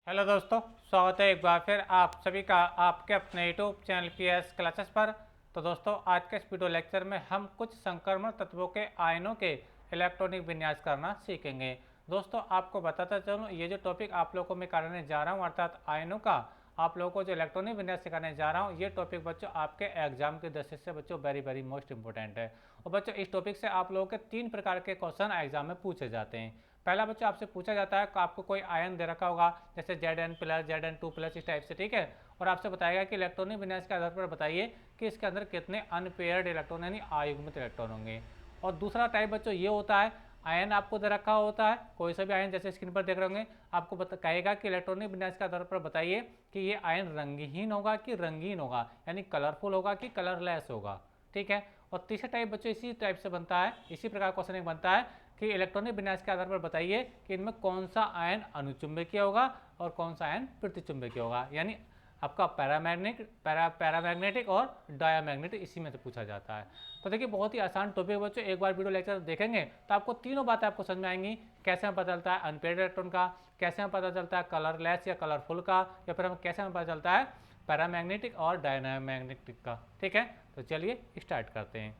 Hello दोस्तों, स्वागत है एक बार फिर आप सभी का आपके अपने यूट्यूब चैनल पीएस क्लासेस पर। तो दोस्तों, आज के इस वीडियो लेक्चर में हम कुछ संक्रमण तत्वों के आयनों के इलेक्ट्रॉनिक विन्यास करना सीखेंगे। दोस्तों, आपको बताता चलूँ, ये जो टॉपिक आप लोगों को मैं कराने जा रहा हूँ अर्थात आयनों का आप लोगों को जो इलेक्ट्रॉनिक विन्यास सिखाने जा रहा हूँ, ये टॉपिक बच्चों आपके एग्जाम की दृष्टि से बच्चों वेरी मोस्ट इंपॉर्टेंट है। और बच्चों, इस टॉपिक से आप लोगों के 3 प्रकार के क्वेश्चन एग्जाम में पूछे जाते हैं। पहला बच्चों आपसे पूछा जाता है कि आपको कोई आयन दे रखा होगा, जैसे Zn+, Zn2+, इस टाइप से, ठीक है। और आपसे बताएगा कि इलेक्ट्रॉनिक विन्यास के आधार पर बताइए कि इसके अंदर कितने अनपेयर्ड इलेक्ट्रॉन यानी अयुग्मित इलेक्ट्रॉन होंगे। और दूसरा टाइप बच्चों ये होता है, आयन आपको दे रखा होता है, कोई सा भी आयन जैसे स्क्रीन पर देख रहे होंगे, आपको कहेगा कि इलेक्ट्रॉनिक विन्यास के आधार पर बताइए कि ये आयन रंगहीन होगा कि रंगीन होगा, यानी कलरफुल होगा कि कलरलेस होगा, ठीक है। और तीसरा टाइप बच्चों इसी टाइप से बनता है, इसी प्रकार क्वेश्चन एक बनता है कि इलेक्ट्रॉनिक विन्यास के आधार पर बताइए कि इनमें कौन सा आयन अनुचुंबकीय होगा और कौन सा आयन प्रतिचुंबकीय होगा, यानी आपका पैरामैग्नेटिक और डायामैग्नेटिक इसी में से पूछा जाता है। तो देखिए, बहुत ही आसान टॉपिक बच्चों, एक बार वीडियो लेक्चर देखेंगे तो आपको तीनों बातें आपको समझ में आएंगी। कैसे हमें पता चलता है अनपेयर्ड इलेक्ट्रॉन का, कैसे हमें पता चलता है कलरलेस या कलरफुल का, या फिर हमें कैसे हमें पता चलता है पैरामैग्नेटिक और डायनामैग्नेटिक का, ठीक है। तो चलिए स्टार्ट करते हैं।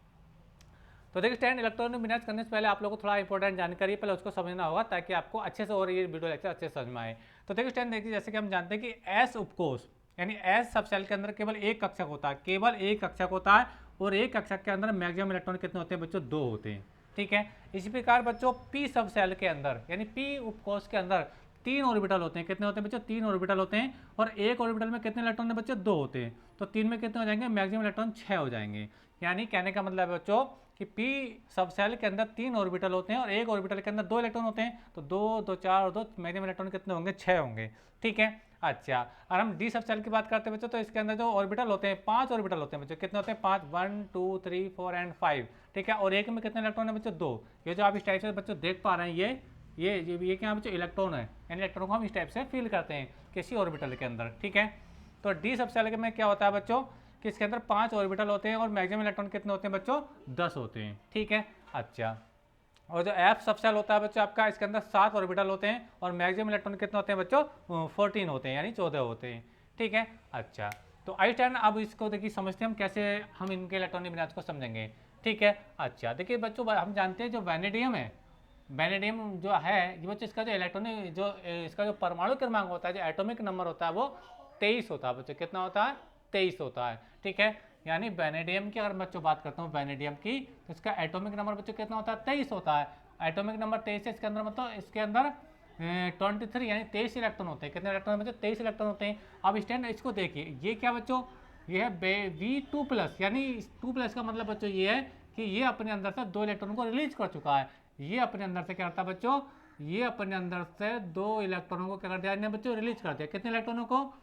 तो देखिए स्टैंड इलेक्ट्रॉनिक विन्यास करने से पहले आप लोगों को थोड़ा इंपॉर्टेंट जानकारी पहले उसको समझना होगा, ताकि आपको अच्छे से और ये वीडियो लेक्चर अच्छे से समझ में आए। तो देखिए स्टैंड, देखिए जैसे कि हम जानते हैं कि एस उपकोष यानी एस सब सेल के अंदर केवल एक कक्षक होता है, केवल एक कक्षक होता है, और एक कक्षक के अंदर मैक्सिमम इलेक्ट्रॉन कितने होते हैं बच्चों? 2 होते हैं, ठीक है। इसी प्रकार बच्चों पी सब सेल के अंदर यानी पी उपकोष के अंदर 3 ऑर्बिटल होते हैं। कितने होते हैं बच्चों? 3 ऑर्बिटल होते हैं, और एक ऑर्बिटल में कितने इलेक्ट्रॉन है बच्चों? 2 होते हैं। तो 3 में कितने हो जाएंगे? मैक्सिमम इलेक्ट्रॉन 6 हो जाएंगे। यानी कहने का मतलब है बच्चों कि पी सब सेल के अंदर 3 ऑर्बिटल होते हैं और एक ऑर्बिटल के अंदर 2 इलेक्ट्रॉन होते हैं। तो 2, 2, 4 और 2 मैक्सिमम इलेक्ट्रॉन कितने होंगे? 6 होंगे, ठीक है। अच्छा, और हम डी सब सेल की बात करते हैं बच्चों, तो इसके अंदर जो ऑर्बिटल होते हैं 5 ऑर्बिटल होते हैं बच्चों। कितने होते हैं? 5, 1, 2, 3, 4 एंड 5, ठीक है। और एक में कितने इलेक्ट्रॉन है बच्चों? 2। ये जो आप इस टाइप से बच्चों देख पा रहे हैं, ये क्या बच्चों? इलेक्ट्रॉन है, यानी इलेक्ट्रॉन को हम इस टाइप से फील करते हैं किसी ऑर्बिटल के अंदर, ठीक है। तो डी सब सेल में क्या होता है बच्चों कि इसके अंदर 5 ऑर्बिटल होते हैं और मैक्सिमम इलेक्ट्रॉन कितने होते हैं बच्चों? 10 होते हैं, ठीक है। अच्छा, और जो एफ सब सेल होता है बच्चों आपका, इसके अंदर 7 ऑर्बिटल होते हैं और मैक्सिमम इलेक्ट्रॉन कितने होते हैं बच्चों? 14 होते हैं, यानी 14 होते हैं, ठीक है। अच्छा, तो आई स्टैंड, अब इसको देखिए समझते हैं हम कैसे हम इनके इलेक्ट्रॉनिक विन्यास को समझेंगे, ठीक है। अच्छा, देखिए बच्चों, हम जानते हैं जो वैनेडियम है, वैनेडियम जो है ये बच्चों, इसका जो इलेक्ट्रॉनिक जो इसका जो परमाणु क्रमांक होता है, जो एटॉमिक नंबर होता है, वो 23 होता है बच्चों। कितना होता है? 23 होता है, ठीक है। यानी वैनेडियम की अगर बच्चों बात करता हूँ वैनेडियम की, तो इसका एटॉमिक नंबर बच्चों कितना होता है? 23 होता है। एटॉमिक नंबर 23 है, इसके अंदर मतलब इसके अंदर 23 यानी 23 इलेक्ट्रॉन होते हैं। कितने इलेक्ट्रॉन बच्चों? 23 इलेक्ट्रॉन होते हैं। अब स्टैंड इसको देखिए, ये क्या बच्चों? ये है V2+, यानी 2+ का मतलब बच्चों ये है कि ये अपने अंदर से 2 इलेक्ट्रॉन को रिलीज कर चुका है। ये अपने अंदर से क्या करता है बच्चों? ये अपने अंदर से 2 इलेक्ट्रॉनों को क्या कर दिया बच्चों? रिलीज कर दिया। कितने इलेक्ट्रॉनों को?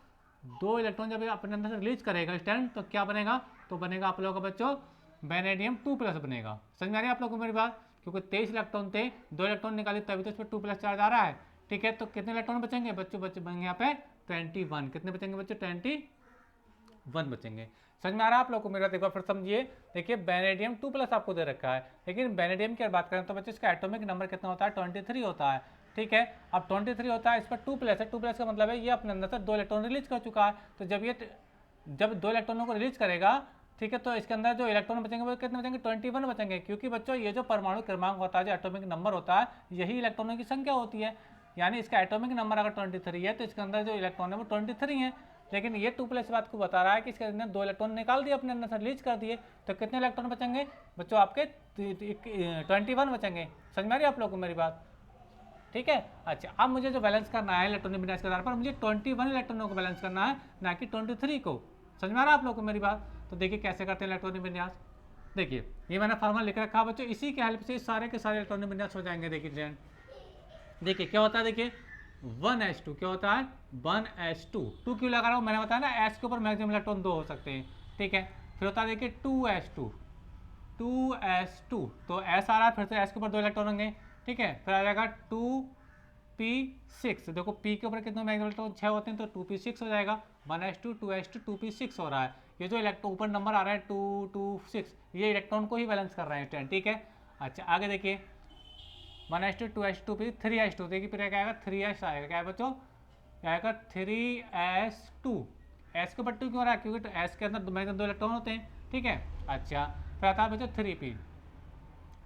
2 इलेक्ट्रॉन जब अपने अंदर से रिलीज करेगा स्टैंड, तो क्या बनेगा? तो बनेगा आप लोगों का बच्चों वैनेडियम 2+ बनेगा। समझ में आ रही है आप लोगों को मेरी बात? क्योंकि 23 इलेक्ट्रॉन थे, 2 इलेक्ट्रॉन निकाले तभी तो इस पर 2+ चार्ज आ रहा है, ठीक है। तो कितने इलेक्ट्रॉन बचेंगे बच्चों? बचेंगे यहाँ पे 21। कितने बचेंगे बच्चों? 21 बचेंगे। समझ में आ रहा है आप लोग को मेरा? देखो फिर समझिए, देखिए वैनेडियम 2+ आपको दे रखा है, लेकिन वैनेडियम की बात करें तो बच्चों इसका एटॉमिक नंबर कितना होता है? 23 होता है, ठीक है। अब 23 होता है, इस पर 2+ है, 2+ का मतलब है ये अपने अंदर से 2 इलेक्ट्रॉन रिलीज कर चुका है। तो जब 2 इलेक्ट्रॉनों को रिलीज करेगा, ठीक है, तो इसके अंदर जो इलेक्ट्रॉन बचेंगे वो कितने बचेंगे? 21 बचेंगे, क्योंकि बच्चों ये जो परमाणु क्रमांक होता है, जो एटॉमिक नंबर होता है, यही इलेक्ट्रॉनों की संख्या होती है। यानी इसका एटॉमिक नंबर अगर 23 है, तो इसके अंदर जो इलेक्ट्रॉन है वो 23 है। लेकिन ये 2+ बात को बता रहा है कि इसके अंदर 2 इलेक्ट्रॉन निकाल दिए, अपने अंदर से रिलीज कर दिए। तो कितने इलेक्ट्रॉन बचेंगे बच्चों? आपके 21 बचेंगे। समझ में आ रही है आप लोगों को मेरी बात? ठीक है। अच्छा, अब मुझे जो बैलेंस करना है इलेक्ट्रॉनिक विन्यास के आधार पर, मुझे 21 इलेक्ट्रॉनों को बैलेंस करना है, ना कि 23 को। समझ में आ रहा है आप लोगों को मेरी बात? तो देखिए कैसे करते हैं इलेक्ट्रॉनिक विन्यास। देखिए ये मैंने फार्मूला लिख रखा है बच्चों, इसी के हेल्प से सारे के सारे इलेक्ट्रॉनिक विन्यास हो जाएंगे। देखिए क्या होता है, देखिए 1s2 क्या होता है? 1s2, 2 क्यों लगा रहा हूँ? मैंने बताया ना, s के ऊपर मैक्सिमम इलेक्ट्रॉन 2 हो सकते हैं, ठीक है। फिर होता है देखिए 2s2, 2s2, तो s आ रहा है, फिर से s के ऊपर 2 इलेक्ट्रॉन होंगे, ठीक है। फिर आ जाएगा 2p6, देखो p के ऊपर कितने मैक्सिमम इलेक्ट्रॉन? 6 होते हैं, तो 2p6 हो जाएगा। 1s2, 2s2, 2p6 हो रहा है। ये जो इलेक्ट्रॉन ऊपर नंबर आ रहा है 2, 2, 6, ये इलेक्ट्रॉन को ही बैलेंस कर रहे हैं, ठीक है। अच्छा आगे देखिए 1s2, 2s2, 3s2, देखिए फिर क्या आएगा? 3s आएगा। क्या है बच्चों? क्या आएगा 3s2। एस के ऊपर 2 क्यों हो रहा है, क्योंकि एस के अंदर दो इलेक्ट्रॉन होते हैं, ठीक है। अच्छा फिर आता है बच्चों 3p,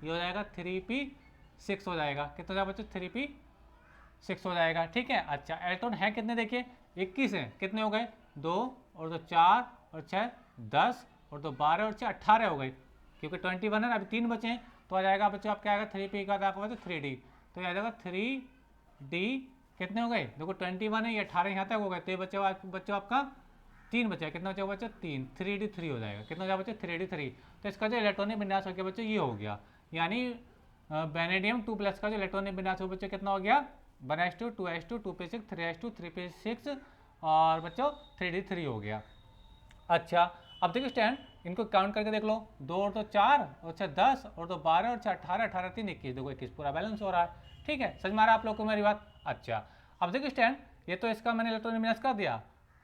ये हो जाएगा 3p6 हो जाएगा, कितना हो जाएगा बच्चों 3p6 हो जाएगा, ठीक है। अच्छा इलेक्ट्रॉन है कितने देखिए 21 है, कितने हो गए 2 और 2 4 और 6 10 और 2 12 और 6 18 हो गए, क्योंकि 21 है ना, अभी 3 बचे हैं, तो आ जाएगा बच्चों आप क्या आएगा 3p का आपको बच्चों 3d, तो आ जाएगा 3d कितने हो गए, देखो 21 है, ये 18 यहाँ तक हो गए, तो ये बच्चों आपका 3 बचा, कितना बचा बच्चों 3, 3d3 हो जाएगा, कितना हो जाएगा बच्चों 3d3। तो इसका जो इलेक्ट्रॉनिक विन्यास हो गया बच्चों ये हो गया, यानी बेनेडियम 2+ का जो इलेक्ट्रॉनिक विन्यास हो बच्चों कितना हो गया 1s2 2s2 2p6 3s2 3p6 और बच्चों 3d3 हो गया। अच्छा अब देखिए स्टैंड, इनको काउंट करके देख लो, 2 और 2 4 और 6 10 और 2 12 और 6 18 18 3 21, देखो 21 पूरा बैलेंस हो रहा है, ठीक है। समझ में आ रहा है आप लोग को मेरी बात। अच्छा अब देखिए स्टैंड, ये तो इसका मैंने इलेक्ट्रॉनिक विन्यास कर दिया,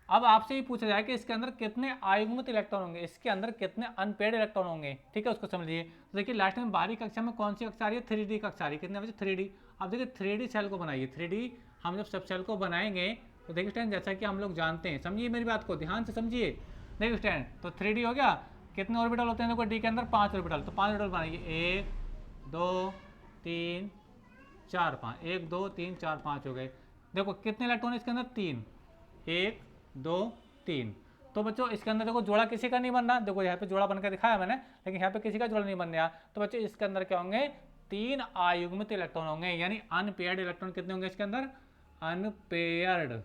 अब आपसे ये पूछा जाए कि इसके अंदर कितने आयुग्मित इलेक्ट्रॉन होंगे, इसके अंदर कितने अनपेयर्ड इलेक्ट्रॉन होंगे, ठीक है, उसको समझिए। तो देखिए लास्ट में 12वीं कक्षा में कौन सी कक्षा आ रही है 3D कक्षा आ रही है, कितने बजे 3D। अब देखिए 3D सेल को बनाइए, 3D हम जब सब सेल को बनाएंगे तो देखिए स्टैंड जैसा कि हम लोग जानते हैं, समझिए मेरी बात को ध्यान से समझिए, देखिए स्टैंड तो 3D हो गया, कितने ऑर्बिटल होते हैं देखो डी के अंदर 5 ऑर्बिटल, तो 5 ऑर्बिटल बनाइए 1 2 3 4 5 1 2 3 4 5 हो गए। देखो कितने इलेक्ट्रॉन इसके अंदर 3 1 2 3। तो बच्चों इसके अंदर देखो जोड़ा किसी का नहीं बन रहा, देखो यहाँ पे जोड़ा बनकर दिखाया मैंने, लेकिन यहाँ पे किसी का जोड़ा नहीं बन रहा, तो बच्चों इसके अंदर क्या होंगे 3 आयुग्मित इलेक्ट्रॉन होंगे, यानी अनपेयर्ड इलेक्ट्रॉन कितने होंगे इसके अंदर, अनपेयर्ड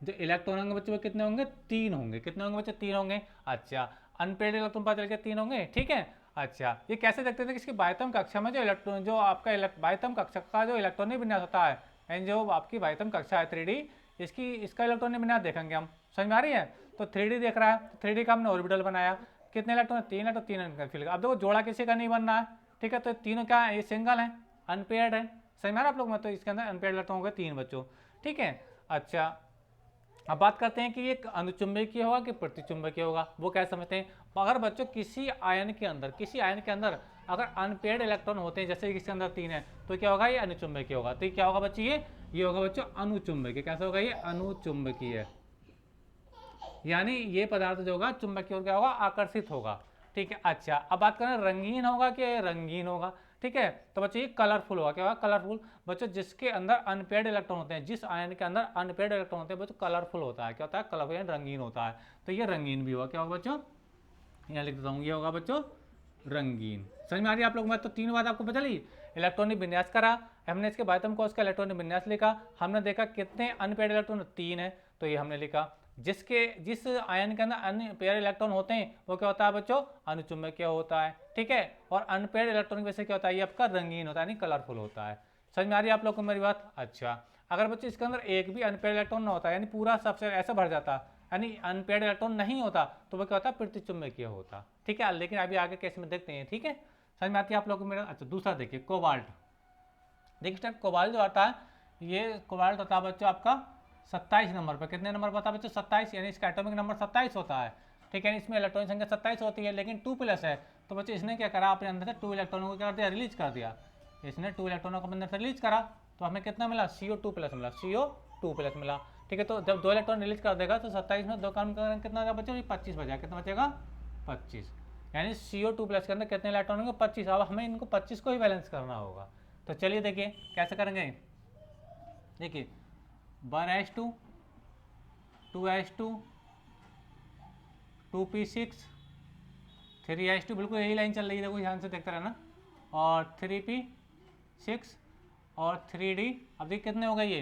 जो इलेक्ट्रॉन होंगे बच्चों कितने होंगे 3 होंगे, कितने होंगे बच्चों 3 होंगे। अच्छा अनपेयर्ड इलेक्ट्रॉन पता चल गया 3 होंगे, ठीक है। अच्छा ये कैसे देखते थे कि इसकी बाह्यतम कक्षा में जो इलेक्ट्रॉन जो आपका बाह्यतम कक्षा का जो इलेक्ट्रॉनिक विन्यास होता है, यानी जो आपकी बाह्यतम कक्षा है 3D, इसका इलेक्ट्रॉनिक विन्यास देखेंगे हम, समझ में आ रही है। तो 3D देख रहा है, तो 3D का हमने ऑर्बिटल बनाया, कितने इलेक्ट्रॉन 3 है, तो 3 फिल। अब देखो जोड़ा किसी का नहीं बन रहा है, ठीक है, तो तीनों क्या है ये सिंगल है, अनपेयर्ड है, समझ में आ रहा है आप लोग, मतलब इसके अंदर अनपेयर्ड इलेक्ट्रॉन हो गए 3 बच्चों, ठीक है। अच्छा अब बात करते हैं कि ये अनुचुंबकीय होगा कि प्रतिचुंबकीय होगा, वो क्या समझते हैं। अगर बच्चों किसी आयन के अंदर अगर अनपेयर्ड इलेक्ट्रॉन होते हैं, जैसे इसके अंदर 3 है, तो क्या होगा ये अनुचुंबकीय होगा, तो क्या होगा बच्चे ये होगा बच्चों अनुचुंबकीय। कैसा होगा ये अनुचुंबकीय, यानी ये पदार्थ जो होगा चुंबकीय और क्या होगा आकर्षित होगा, ठीक है। अच्छा अब बात करें रंगीन होगा कि रंगीन होगा, ठीक है, तो बच्चों ये कलरफुल होगा, क्या होगा कलरफुल। बच्चों जिसके अंदर अनपेयर्ड इलेक्ट्रॉन होते हैं, जिस आयन के अंदर अनपेयर्ड इलेक्ट्रॉन होते हैं बच्चों कलरफुल होता है, क्या होता है कलरफुल यानी रंगीन होता है, तो ये रंगीन भी होगा, क्या होगा बच्चों यहाँ लिख देता हूँ, ये होगा बच्चों रंगीन। समझ में आ रही है आप लोग, मैं तो 3 बात आपको बता ली, इलेक्ट्रॉनिक विन्यास करा हमने, इसके बाह्यतम कोश का इलेक्ट्रॉनिक विन्यास लिखा, हमने देखा कितने अनपेयर्ड इलेक्ट्रॉन 3 है, तो ये हमने लिखा। जिस आयन के अंदर अनपेयर्ड इलेक्ट्रॉन होते हैं वो क्या होता है बच्चों अनुचुंबकीय होता है, ठीक है। और अनपेयर्ड इलेक्ट्रॉन वैसे क्या होता है ये आपका रंगीन होता है यानी कलरफुल होता है। समझ में आ रही है आप लोग को मेरी बात। अच्छा अगर बच्चों इसके अंदर एक भी अनपेयर्ड इलेक्ट्रॉन ना होता यानी पूरा सबसे ऐसा भर जाता यानी अनपेयर्ड इलेक्ट्रॉन नहीं होता, तो वो क्या होता प्रतिचुंबकीय होता, ठीक है। लेकिन अभी आगे कैसे में देखते हैं, ठीक है, समझ में आती है आप लोग को मेरा। अच्छा दूसरा देखिए कोबाल्ट, देखिए कोबाल्ट जो आता है ये कोबाल्ट होता है बच्चों आपका 27 नंबर पर, कितने नंबर बता बच्चों 27, यानी इसका एटॉमिक नंबर 27 होता है, ठीक है। इसमें इलेक्ट्रॉन संख्या 27 होती है, लेकिन 2+ है, तो बच्चों इसने क्या करा अपने अंदर से 2 इलेक्ट्रॉनों को क्या कर दिया रिलीज कर दिया, इसने 2 इलेक्ट्रॉनों को अंदर से रिलीज करा, तो हमें कितना मिला CO2+ मिला, CO2+ मिला, ठीक है। तो जब 2 इलेक्ट्रॉन रिलीज कर देगा तो 27 में 2 काम करेंगे कितना होगा बच्चों 25 बचा, कितना बचेगा 25, यानी CO2+ के अंदर कितने इलेक्ट्रॉन होंगे 25। अब हमें इनको 25 को ही बैलेंस करना होगा, तो चलिए देखिए कैसे करेंगे। देखिए 1s2 2s2 2p6 3s2, बिल्कुल यही लाइन चल रही है, देखो ध्यान से देखते रहना, और 3p6 और 3d। अब देखिए कितने हो गए ये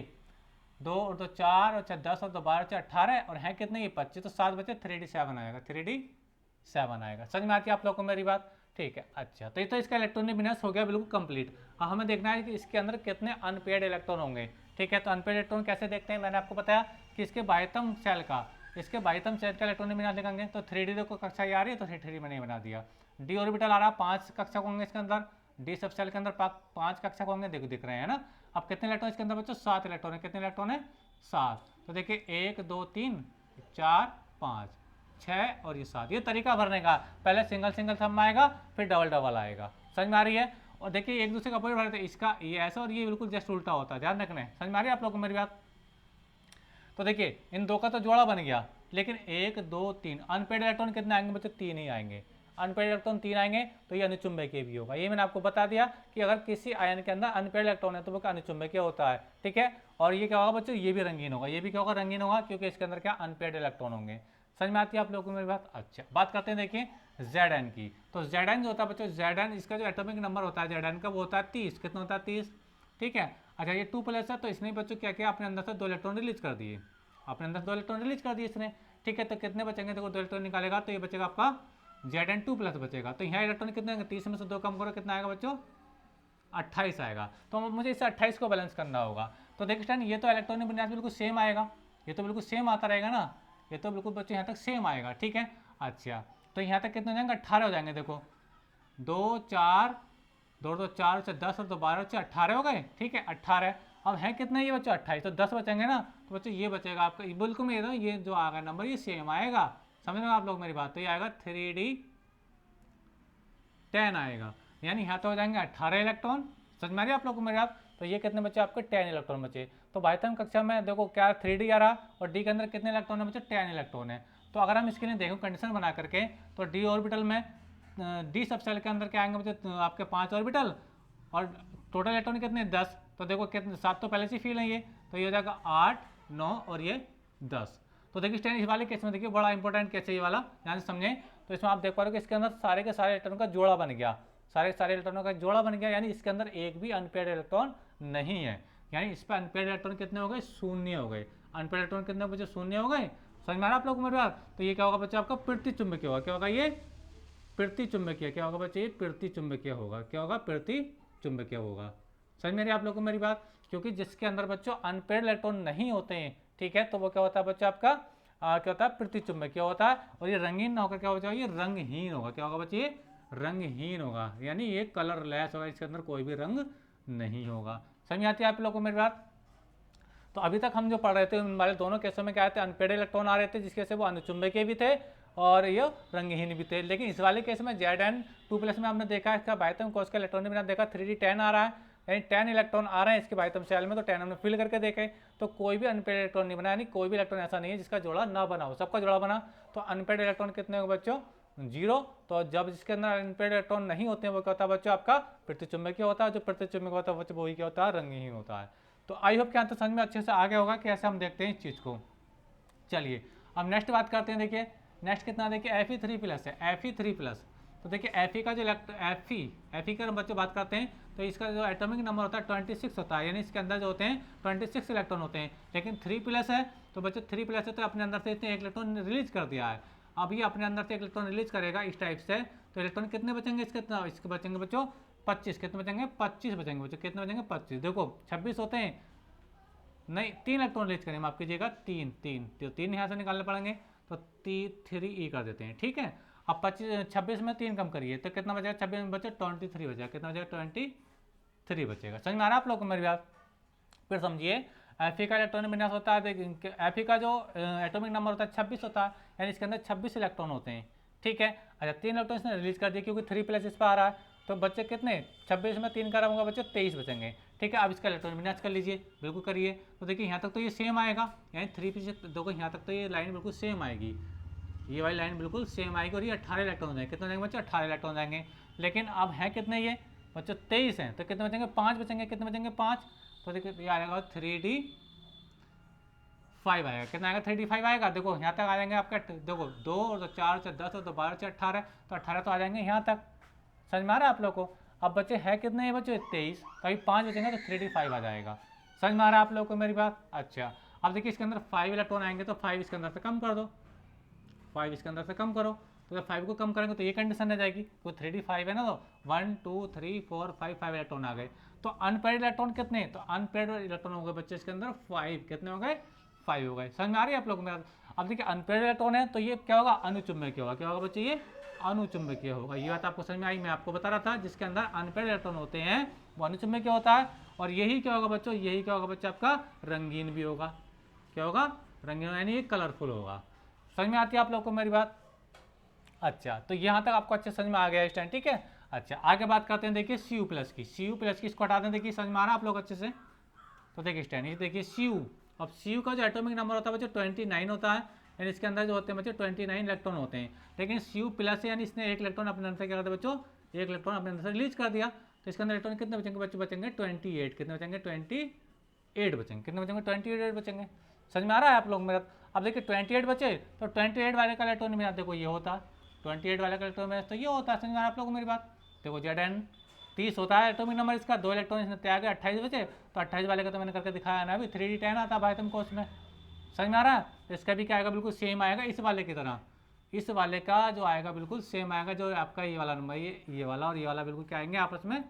2 और 2 4 और 6 10 और 2 12 4 18 और हैं कितने ये 25, तो 7 बचे 3d7 आएगा, 3d7 आएगा। समझ में आती है आप लोगों को मेरी बात, ठीक है। अच्छा तो ये तो इसका इलेक्ट्रॉनिक विन्यास हो गया बिल्कुल कंप्लीट। अब हमें देखना है कि इसके अंदर कितने अनपेयर्ड इलेक्ट्रॉन होंगे, ठीक है। तो अनपेयर्ड इलेक्ट्रॉन कैसे देखते हैं, मैंने आपको बताया कि इसके बाह्यतम सेल का इलेक्ट्रॉनिक विन्यास लिखेंगे, तो 3D देखो कक्षा ये आ रही है, तो 3D मैंने बना दिया। डी ऑर्बिटल आ रहा है 5 कक्षा होंगे इसके अंदर, डी सब सेल के अंदर 5 कक्षा होंगे, देखो दिख रहे हैं ना। अब कितने इलेक्ट्रॉन इसके अंदर बच्चों 7 इलेक्ट्रॉन है, कितने इलेक्ट्रॉन है 7, तो देखिए 1 2 3 4 5 6 और ये 7, ये तरीका भरने का, पहले सिंगल सिंगल सम आएगा फिर डबल डबल आएगा, समझ में आ रही है। और देखिए एक दूसरे का अपोजिट रहता है, इसका ये ऐसा और ये बिल्कुल जस्ट उल्टा होता है, ध्यान रखना है। समझ में आ रही है आप लोगों को मेरी बात? तो देखिए इन दो का तो जोड़ा बन गया, लेकिन 1 2 3 अनपेड इलेक्ट्रॉन कितने आएंगे बच्चों? 3 ही आएंगे। अनपेड इलेक्ट्रॉन 3 आएंगे तो ये अनुचुंबकीय भी होगा। ये मैंने आपको बता दिया कि अगर किसी आयन के अंदर अनपेड इलेक्ट्रॉन है तो वो अनुचुंबकीय होता है, ठीक है। और ये क्या होगा बच्चों? ये भी रंगीन होगा। ये भी क्या होगा? रंगीन होगा, क्योंकि इसके अंदर क्या अनपेड इलेक्ट्रॉन होंगे। समझ में आती है आप लोगों को मेरी बात? अच्छा, बात करते हैं देखिए Zn की। तो Zn जो होता है बच्चों, Zn इसका जो एटॉमिक नंबर होता है Zn का वो होता है 30। कितना होता है? 30, ठीक है। अच्छा ये 2+ है, तो इसने बच्चों क्या किया? अपने अंदर से 2 इलेक्ट्रॉन रिलीज कर दिए, अपने अंदर 2 इलेक्ट्रॉन रिलीज कर दिए इसने, ठीक है। तो कितने बचेंगे? देखो 2 इलेक्ट्रॉन निकालेगा तो ये बचेगा आपका Zn2+ बचेगा। तो यहाँ इलेक्ट्रॉन कितने आएंगे? 30 में से 2 कम करो, कितना आएगा बच्चों? 28 आएगा। तो मुझे इसे 28 को बैलेंस करना होगा। तो देखिए स्टैंड, ये तो इलेक्ट्रॉनिक विन्यास बिल्कुल सेम आएगा, ये तो बिल्कुल सेम आता रहेगा ना, ये तो बिल्कुल बच्चों यहाँ तक सेम आएगा, ठीक है। अच्छा तो यहाँ तक कितने हो जाएंगे? 18 हो जाएंगे। देखो 2 4 2 2 4 से 10 और 2 12 से 18 हो गए, ठीक है। 18 अब है कितना ये बच्चों? 28। तो 10 बचेंगे ना, तो बच्चों ये बचेगा आपका बिल्कुल में ये जो आ गया नंबर ये सेम आएगा। समझ रहे हो आप लोग मेरी बात? तो ये आएगा 3d10 आएगा, यानी यहाँ तो हो जाएंगे 18 इलेक्ट्रॉन। समझ में आ रही है आप लोग को मेरी बात? तो ये कितने बचे आपके? 10 इलेक्ट्रॉन बचे। तो बाह्यतम कक्षा में देखो क्या 3d आ रहा और d के अंदर कितने इलेक्ट्रॉन है बच्चों? 10 इलेक्ट्रॉन है। तो अगर हम इसके लिए देखो कंडीशन बना करके, तो d ऑर्बिटल में d सब सेल के अंदर क्या आएंगे बच्चों? आपके 5 ऑर्बिटल और टोटल इलेक्ट्रॉन कितने? 10। तो देखो कितने 7 तो पहले से फील है ये, तो ये हो जाएगा 8 9 और ये 10। तो देखिए स्टैंड इस वाले केस में देखिए बड़ा इंपॉर्टेंट केस है ये वाला, ध्यान से समझें। तो इसमें आप देख पा रहे हो कि इसके अंदर सारे के सारे इलेक्ट्रॉन का जोड़ा बन गया, सारे इलेक्ट्रॉनों का जोड़ा बन गया, यानी इसके अंदर एक भी अनपेड इलेक्ट्रॉन नहीं है। यानी इस पर अनपेड इलेक्ट्रॉन कितने हो गए? 0 हो गए। अनपेड इलेक्ट्रॉन कितने बचे? 0 हो गए। समझ में आ रहा है आप लोगों को मेरी बात? तो ये क्या होगा बच्चा? आपका प्रति चुंबकीय होगा। क्या होगा ये? प्रति चुंबकीय। क्या होगा बच्चे? ये प्रति चुंबकीय होगा। क्या होगा? प्रति चुंबकीय होगा। समझ में आ रही है आप लोगों को मेरी बात? क्योंकि जिसके अंदर बच्चों अनपेड इलेक्ट्रॉन नहीं होते हैं, ठीक है, तो वो क्या होता है बच्चा? आपका क्या होता है? प्रति चुंबकीय होता है। और ये रंगीन ना होकर क्या हो जाएगा? ये रंगहीन होगा। क्या होगा बच्चे? ये रंगहीन होगा, यानी ये कलरलेस होगा, इसके अंदर कोई भी रंग नहीं होगा। समझ आती है आप लोगों को मेरी बात? तो अभी तक हम जो पढ़ रहे थे उन वाले दोनों केसों में क्या थे? अनपेड इलेक्ट्रॉन आ रहे थे, जिसके से वो अनुचुंबकीय भी थे और ये रंगहीन भी थे। लेकिन इस वाले केस में Zn2+ में हमने देखा इसका बाह्यतम कोश का इलेक्ट्रॉन बिना देखा 3d10 आ रहा है, यानी 10 इलेक्ट्रॉन आ रहे हैं इसके बाह्यतम शेल में। तो 10 हमने फिल करके देखे, तो कोई भी अनपेड इलेक्ट्रॉन नहीं बना, यानी कोई भी इलेक्ट्रॉन ऐसा नहीं है जिसका जोड़ा ना बना हो, सबका जोड़ा बना। तो अनपेड इलेक्ट्रॉन कितने हो बच्चों? 0। तो जब जिसके अंदर अनपेड इलेक्ट्रॉन नहीं होते हैं वो क्या होता है बच्चों? आपका प्रतिचुंबकीय होता है। जो प्रतिचुंबकीय होता है बच्चों वही क्या होता है? रंगहीन होता है। तो आई होप क्या तो समझ में अच्छे से आ गया होगा कि ऐसे हम देखते हैं इस चीज़ को। चलिए अब नेक्स्ट बात करते हैं। देखिए नेक्स्ट कितना? देखिए Fe3+ है, Fe3+। तो देखिए Fe का जो Fe का बच्चों बात करते हैं तो इसका जो एटॉमिक नंबर होता है 26 होता है, यानी इसके अंदर जो होते हैं 26 इलेक्ट्रॉन होते हैं। लेकिन 3+ है, तो बच्चों 3+ है तो अपने अंदर से इसने 1 इलेक्ट्रॉन रिलीज कर दिया है। अब ये अपने अंदर से 1 इलेक्ट्रॉन रिलीज करेगा इस टाइप से, तो इलेक्ट्रॉन कितने बचेंगे इसके बचेंगे बच्चों? 25। कितने बचेंगे? 25 बचेंगे बच्चों। कितने बचेंगे? 25। देखो 26 होते हैं, नहीं 3 इलेक्ट्रॉन रिलीज करें, माफ कीजिएगा 3 3, तो 3 यहाँ से निकालने पड़ेंगे, तो 3e कर देते हैं, ठीक है। अब 26 में 3 कम करिए तो कितना बचेगा? 26 में बचे 23 बचेगा। कितना बचेगा? 23 बचेगा। समझ में आ रहा है आप लोगों को मेरी बात? फिर समझिए Fe का इलेक्ट्रॉनिक विन्यास होता है, देखिए Fe का जो एटॉमिक नंबर होता है 26 होता है, यानी इसके अंदर 26 इलेक्ट्रॉन होते हैं, ठीक है। अच्छा 3 इलेक्ट्रॉन इसने रिलीज कर दिए क्योंकि 3+ इस पर आ रहा है, तो बच्चे कितने? 26 में 3 का होगा बच्चे 23 बचेंगे, ठीक है। अब इसका इलेक्ट्रॉन विन्यास कर लीजिए, बिल्कुल करिए। तो देखिए यहाँ तक तो ये सेम आएगा, यानी 3 से देखो यहाँ तक तो ये लाइन बिल्कुल सेम आएगी, ये वाली लाइन बिल्कुल सेम आएगी। और ये 18 इलेक्ट्रॉन जाएंगे। कितने जाएंगे बच्चे? 18 इलेक्ट्रॉन जाएंगे। लेकिन अब है कितने ये बच्चों? 23 हैं, तो कितने बचेंगे? 5 बचेंगे। कितने बचेंगे? 5। तो देखिए ये आएगा 3d5 आएगा। कितना आएगा? 3d5 आएगा। देखो यहाँ तक आ जाएंगे आपका, देखो 2 और 2 4 से 10 और 2 12 से 18, तो 18 तो आ जाएंगे यहाँ तक। समझ में आ रहा है आप लोग को? अब बच्चे है कितने हैं बच्चों? 23। कभी 5 बचेंगे तो 3d5 आ जाएगा। समझ में आ रहा है आप लोग को मेरी बात? अच्छा अब देखिए इसके अंदर 5 इलेक्ट्रॉन आएंगे, तो 5 इसके अंदर से कम कर दो, 5 इसके अंदर से कम करो। तो जब 5 को कम करेंगे तो ये कंडीशन रह जाएगी, तो 3d5 है ना, तो 1 2 3 4 5 इलेक्ट्रॉन आ गए। तो अनपेड इलेक्ट्रॉन कितने? तो अनपेड इलेक्ट्रॉन हो गए बच्चे इसके अंदर 5। कितने हो गए? 5 हो गए। समझ में आ रही है आप लोग मेरा? अब देखिए अनपेड इलेक्ट्रॉन है तो ये क्या होगा? अनुचुंबकीय होगा। क्या होगा बच्चे? ये अनुचुंबकीय होगा। ये बात आपको समझ में आई? मैं आपको बता रहा था जिसके अंदर अनपेड इलेक्ट्रॉन होते हैं वो अनुचुंबकीय होता है। और यही क्या होगा बच्चों? यही क्या होगा बच्चे? आपका रंगीन भी होगा। क्या होगा? रंगीन, यानी ये कलरफुल होगा। समझ में आती है आप लोग को मेरी बात? अच्छा तो यहाँ तक आपको अच्छे समझ में आ गया इस टाइम, ठीक है। अच्छा आगे बात करते हैं, देखिए Cu प्लस की, Cu प्लस की इसको हटा दें, देखिए समझ में आ रहा है आप लोग अच्छे से। तो देखिए स्टैंड, देखिए Cu, अब Cu का जो एटॉमिक नंबर होता है बच्चों 29 होता है, यानी इसके अंदर जो होते हैं बच्चों 29 इलेक्ट्रॉन होते हैं। लेकिन Cu प्लस है, यानी इसने एक इलेक्ट्रॉन अपने अंदर से क्या करता है बच्चों, एक इलेक्ट्रॉन अपने अंदर से रिलीज कर दिया। तो इसके अंदर इलेक्ट्रॉन कितने बचेंगे बच्चों, बचेंगे 28, कितने बचेंगे 28 बचेंगे, कितने बचेंगे 28 बचेंगे। समझ में आ रहा है आप लोग मेरा। अब देखिए 28 बचे, तो 28 वाले का इलेक्ट्रॉन में देखो ये होता है, 28 वाले का इलेक्ट्रॉन में तो ये होता है। समझ में आ रहा है आप लोगों को मेरी बात। देखो Zn 30 होता है एटॉमिक नंबर इसका, 2 इलेक्ट्रॉन इसने त्याग 28 बचे, तो 28 वाले का तो मैंने करके दिखाया ना अभी, 3d10 आता है भाई तुमको उसमें। समझ में आ रहा है। इसका भी क्या आएगा, बिल्कुल सेम आएगा इस वाले की तरह, इस वाले का जो आएगा बिल्कुल सेम आएगा, जो आपका ये वाला नंबर, ये वाला और ये वाला बिल्कुल क्या आएंगे आपस में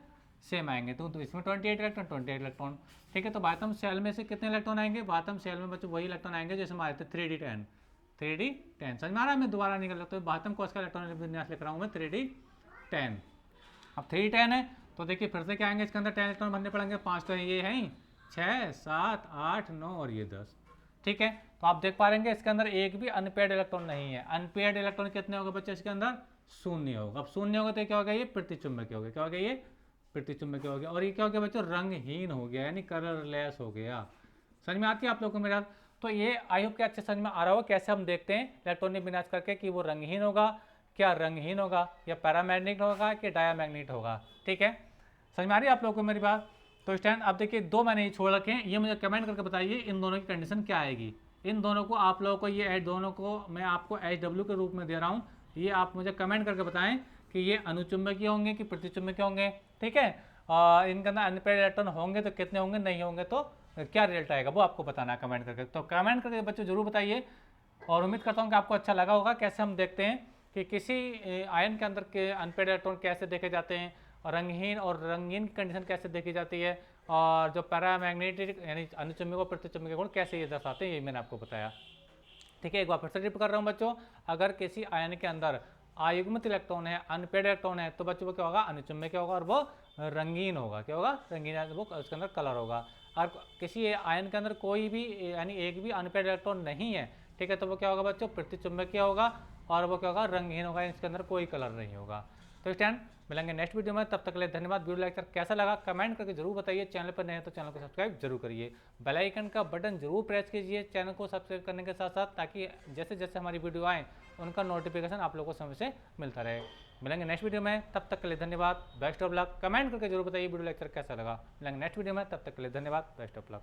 सेम आएंगे। तो इसमें 28 इलेक्ट्रॉन 28 इलेक्ट्रॉन, ठीक है। तो बातम सेल में से कितने इलेक्ट्रॉन आएंगे, बातम सेल में बच्चों वही इलेक्ट्रॉन आएंगे जैसे हमारे थे 3d10, 3d10। समझ में आ रहा है, मैं दोबारा निकल रहा हूँ, बातम कोष का इलेक्ट्रॉन विन्यास लिख रहा हूँ मैं 3d10। अब 3d10 है तो देखिए फिर से क्या आएंगे इसके अंदर 10 इलेक्ट्रॉन भरने पड़ेंगे, 5 तो ये है 6 7 8 9 और ये 10, ठीक है। तो आप देख पा रहे हैं इसके अंदर एक भी अनपेयर्ड इलेक्ट्रॉन नहीं है। अनपेयर्ड इलेक्ट्रॉन कितने होगा बच्चे इसके अंदर, शून्य होगा। अब शून्य होगा तो क्या हो गया, ये प्रतिचुंबकीय हो गया, क्या हो गया, ये प्रतिचुंबकीय हो गया। और ये क्या हो गया बच्चों, रंगहीन हो गया, यानी कलरलेस हो गया। समझ में आती है आप लोगों को मेरा। तो ये आई होप के अच्छे समझ में आ रहा हो कैसे हम देखते हैं इलेक्ट्रॉनिक विन्यास करके कि वो रंगहीन होगा, क्या रंगहीन होगा, या पैरामैग्नेटिक होगा कि डायामैग्नेट होगा, ठीक है। समझ में आ रही है आप लोगों को मेरी बात। तो स्टैंड अब देखिए दो मैंने ये छोड़ रखे हैं, ये मुझे कमेंट करके बताइए इन दोनों की कंडीशन क्या आएगी। इन दोनों को आप लोगों को ये दोनों को मैं आपको HW के रूप में दे रहा हूँ, ये आप मुझे कमेंट करके बताएं कि ये अनुचुंबकीय होंगे कि प्रतिचुंबकीय होंगे, ठीक है। इनके अंदर अनपेयर्ड इलेक्ट्रॉन होंगे तो कितने होंगे, नहीं होंगे तो क्या रिजल्ट आएगा वो आपको बताना है कमेंट करके। तो कमेंट करके बच्चों जरूर बताइए, और उम्मीद करता हूँ कि आपको अच्छा लगा होगा कैसे हम देखते हैं कि किसी आयन के अंदर के अनपेयर्ड इलेक्ट्रॉन कैसे देखे जाते हैं, और रंगीन की कंडीशन कैसे देखी जाती है, और जो पैरामैग्नेटिक यानी अनुचुंबकीय और प्रतिचुंबकीय गुण कैसे ये दर्शाते हैं, ये मैंने आपको बताया, ठीक है। एक बार फिर से रिपीट कर रहा हूँ बच्चों, अगर किसी आयन के अंदर आयुग्मित इलेक्ट्रॉन है, अनपेयर्ड इलेक्ट्रॉन है, तो बच्चों को क्या होगा, अनुचुंबकीय होगा और वो रंगीन होगा, क्या होगा, रंगीन, वो उसके अंदर कलर होगा। और किसी आयन के अंदर कोई भी यानी एक भी अनपेयर्ड इलेक्ट्रॉन नहीं है, ठीक है, तो वो क्या होगा बच्चों, प्रतिचुंबकीय होगा और वो क्या होगा, रंगहीन होगा, इसके अंदर कोई कलर नहीं होगा। तो स्टैंड मिलेंगे नेक्स्ट वीडियो में, तब तक के लिए धन्यवाद। वीडियो लेक्चर कैसा लगा कमेंट करके जरूर बताइए, चैनल पर नए हैं तो चैनल को सब्सक्राइब जरूर करिए, बेल आइकन का बटन जरूर प्रेस कीजिए चैनल को सब्सक्राइब करने के साथ साथ, ताकि जैसे जैसे हमारी वीडियो आए उनका नोटिफिकेशन आप लोगों को समय से मिलता रहे। मिलेंगे नेक्स्ट वीडियो में, तब तक के लिए धन्यवाद, बेस्ट ऑफ लक। कमेंट करके जरूर बताइए वीडियो लेक्चर कैसा लगा। मिलेंगे नेक्स्ट वीडियो में, तब तक के लिए धन्यवाद, बेस्ट ऑफ लक।